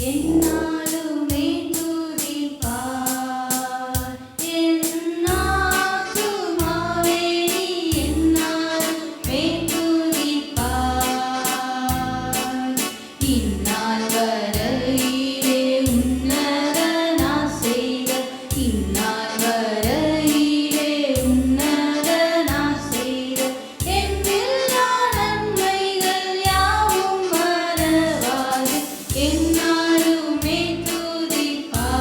என்னாலுமே துதிப்பார் என் ஆத்துமாவே நீ என்னாலுமே துதிப்பார் இந்நாள் வரையிலே உன்னதனா செய்த இந்நாள் வரையிலே உன்னதனா செய்த எண்ணில்லா நன்மைகள் யாவும் மறவாது எந்நாளுமே துதிப்பார்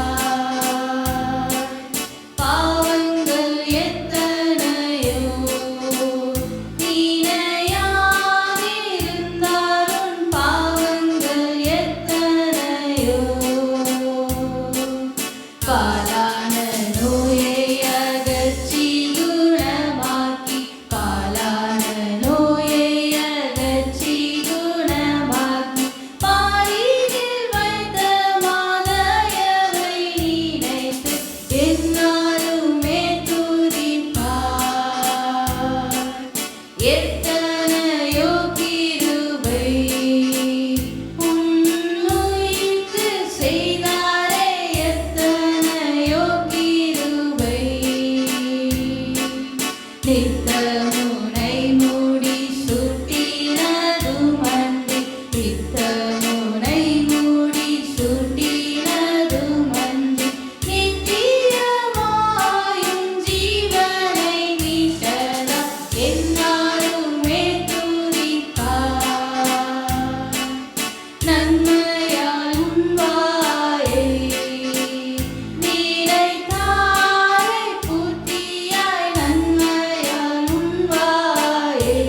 பாவங்கள் எத்தனையோ நினையாதிருந்தாலும் பாவங்கள் எத்தனையோ பாலான நோயை அகற்றி குணமாக்கி பாலான நோயை அகற்றி குணமாக்கி பாரினில் வைத்த மாதயவை நினைத்து எந்நாளுமே துதிப்பார் எத்தனையோ கிருபை உன்னுயிர்க்கு செய்தாரே எத்தனையோ கிருபை நித்தமுனை மூடி சுட்டினதும் அன்றி நித்தமுனை மூடி சுட்டினதும் அன்றி நித்தியமாயும் ஜீவனை நீட்டதா எந்நாளுமே துதிப்பார் நன்மையால் உன் வாயை நினைத்தாரை பூர்த்தியாய் நன்மையால் உன் வாயை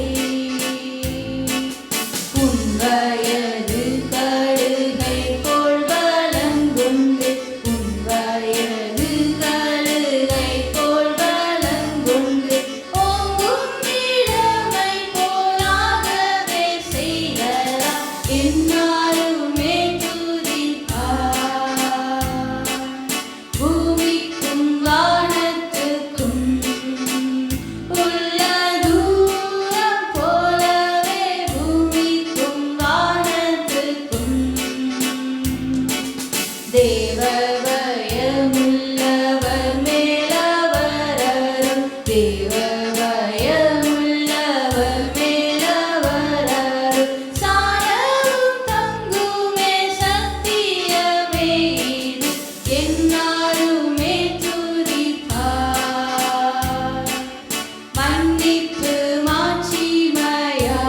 உன் வயது கழுகை போல் பலங்கொண்டு உன் வயது கழுகை போல் பலங்கொண்டு ஓங்கும் இளமை போலாகவே செய்ததா எந்நாளுமே துதிப்பார் பூமிக்கும் வானத்துக்கும் உள்ள தூரம் போலவே பூமிக்கும் வானத்துக்கும் தேவ பயமுள்ளவர் மேலவர் அருள் தேவ பயமுள்ளவர் மேலவர் அருள் சாரவும் தங்குமே சத்தியமே இது எந்நாளுமே துதிப்பார் மன்னிப்பு மாட்சிமையா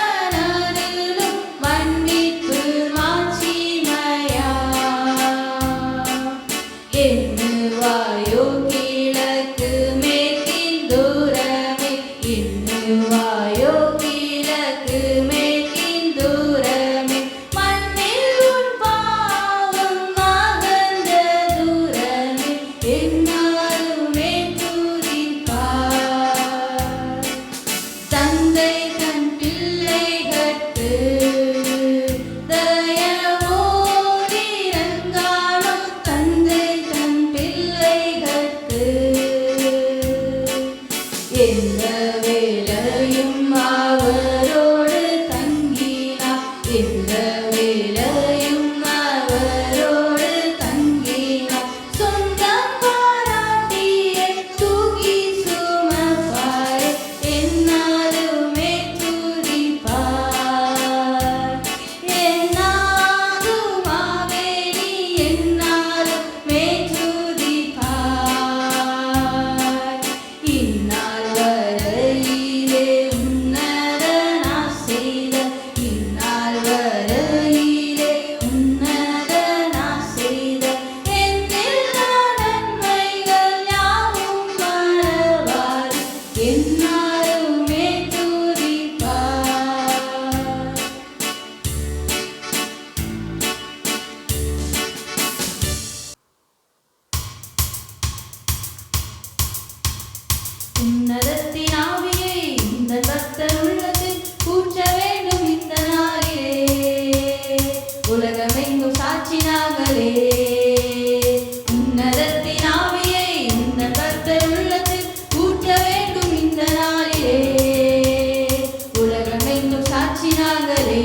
மாதேவனருளும் மன்னிப்பு மாட்சிமையா எண்ணுவாயோ கிழக்கு மேற்கின் தூரமே எண்ணுவாயோ கிழக்கு மேற்கின் தூரமே மண்ணில் உன் பாவம் அகன்ற தூரமே எந்நாளுமே துதிப்பார் தந்தை தன் பிள்ளைகட்கு தயவோடு இரங்காலும் தந்தை தன் பிள்ளைகட்கு எந்த வேளையும் அவரோடு தங்கினார் எந்த வேளையும் அவரோடு தங்கினார் சொந்தம் பாராட்டியே தூக்கி சுமப்பாரே எந்நாளுமே துதிப்பார் என்னாகுமாவே நீ எந்நாளுமே துதிப்பார் இந்நாள் வரையிலே உன்னதனா செய்த இந்நாள் வரையிலே உன்னதனா செய்த எண்ணில்லா நன்மைகள் யாவும் மறவாது எந்நாளுமே துதிப்பார் உன்னதத்தின் ஆவியை இந்த பக்தர் உள்ளத்தில் ஊற்ற வேண்டும் இந்த நாளிலே உலகமெங்கும் சாட்சினாங்களே உன்னதத்தின் ஆவியை இந்த பக்தர் உள்ளத்தில் ஊற்ற வேண்டும் இந்த நாளிலே உலகமெங்கும் சாட்சினாங்களே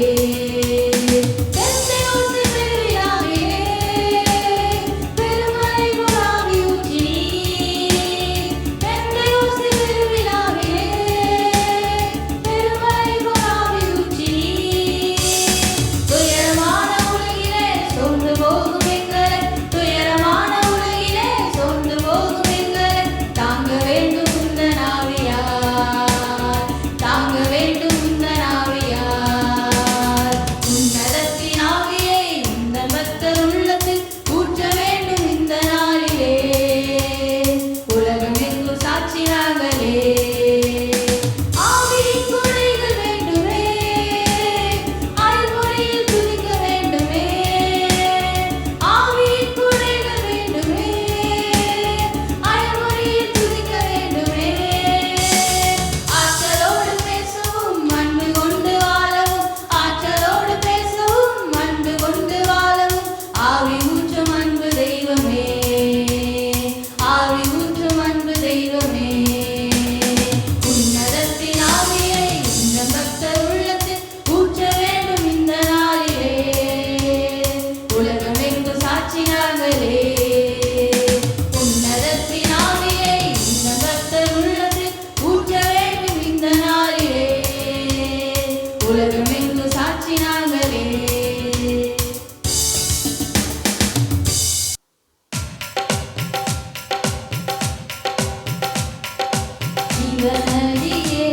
ஜீவநதியே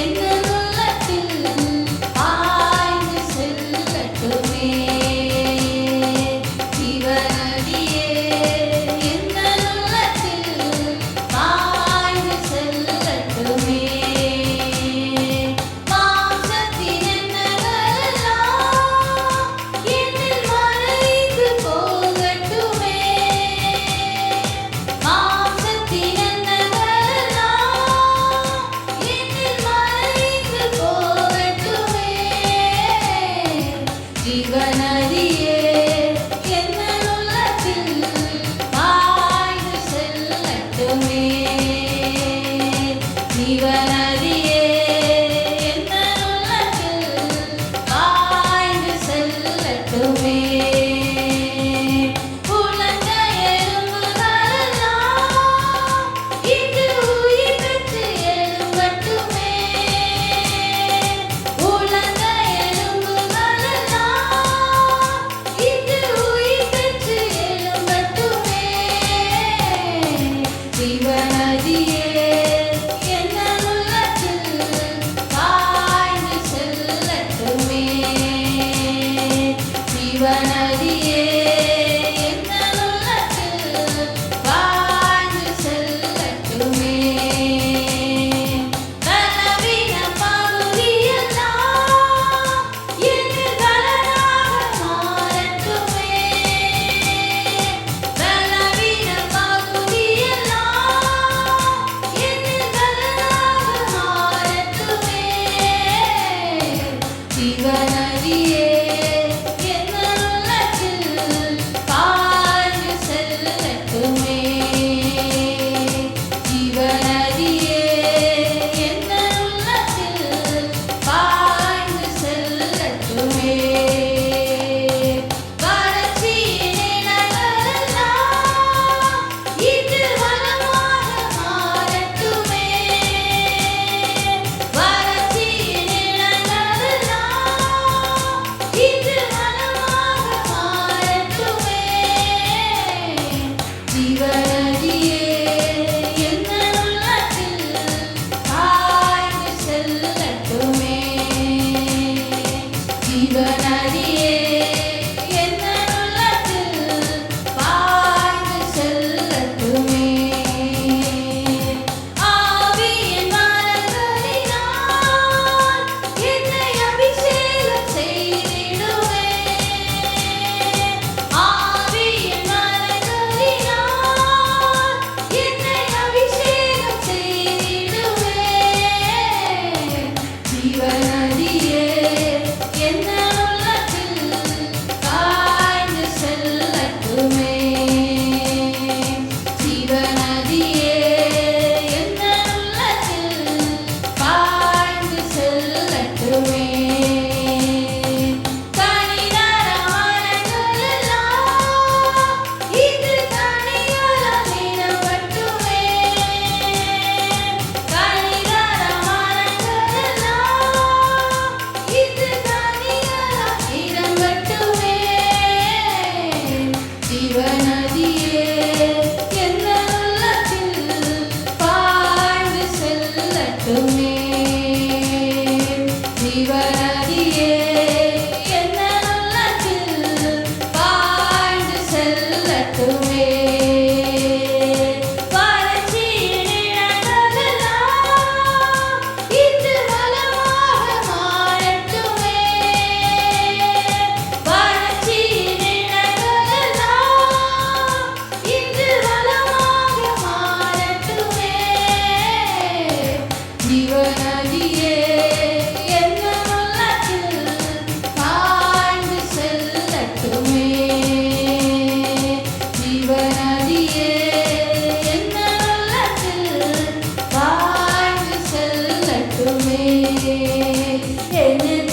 என் உள்ளத்தில் பாய்ந்து செல்லட்டுமே. ஜீவநதியே என் உள்ளத்தில் பாய்ந்து செல்லட்டுமே. மாம்சத்தின் எண்ணங்களெல்லாம் என்னில் மறைந்து போகட்டுமே. மாம்சத்தின் எண்ணங்களெல்லாம் என்னில் மறைந்து போகட்டுமே. ஜீவநதியே என் உள்ளத்தில் பாய்ந்து செல்லட்டுமே. ஜீவநதியே என் உள்ளத்தில் பாய்ந்து செல்லட்டுமே. உலர்ந்த எலும்புகளெல்லாம் இன்று உயிர் பெற்று எழும்பட்டுமே. உலர்ந்த எலும்புகளெல்லாம் இன்று உயிர் பெற்று எழும்பட்டுமே. ஜீவநதியே என் உள்ளத்தில் பாய்ந்து செல்லட்டுமே. ஜீவநதியே என் உள்ளத்தில் பாய்ந்து செல்லட்டுமே. பலவீன பகுதியெல்லாம் என்னில் பலனாக மாறட்டுமே. பலவீன பகுதியெல்லாம் என்னில் பலனாக மாறட்டுமே. ஜீவநதியே என் உள்ளத்தில் பாய்ந்து செல்லட்டுமே. ஜீவநதியே என் உள்ளத்தில் பாய்ந்து செல்லட்டுமே. வறட்சியின் நிலங்களெல்லாம் இன்று வளமாக மாறட்டுமே. வறட்சியின் நிலங்களெல்லாம் இன்று வளமாக மாறட்டுமே. ஜீவநதியே என் உள்ளத்தில் பாய்ந்து செல்லட்டுமே. ஜீவநதியே என் உள்ளத்தில் பாய்ந்து செல்லட்டுமே. ஆவியின் வரங்களினால் என்னை அபிஷேகம் செய்திடுவே. ஆவியின் வரங்களினால் என்னை அபிஷேகம் செய்திடுவே. ஜீவநதியே என் உள்ளத்தில் பாய்ந்து செல்லட்டுமே. ஜீவநதியே என் உள்ளத்தில் பாய்ந்து செல்லட்டுமே. கனிதர மரங்களெல்லாம் இன்று கனியால் நிரம்பட்டுமே. கனிதர மரங்களெல்லாம் இன்று கனியால் நிரம்பட்டுமே. ஜீவநதியே என் உள்ளத்தில் பாய்ந்து செல்லட்டுமே. ஜீவநதியே என் உள்ளத்தில் பாய்ந்து செல்லட்டுமே. வறட்சியின் நிலங்களெல்லாம் இன்று வளமாக மாறட்டுமே. வறட்சியின் நிலங்களெல்லாம் இன்று வளமாக மாறட்டுமே. ஜீவநதியே என் உள்ளத்தில் பாய்ந்து செல்லட்டுமே. ஜீவநதியே என் உள்ளத்தில் பாய்ந்து செல்லட்டுமே. என்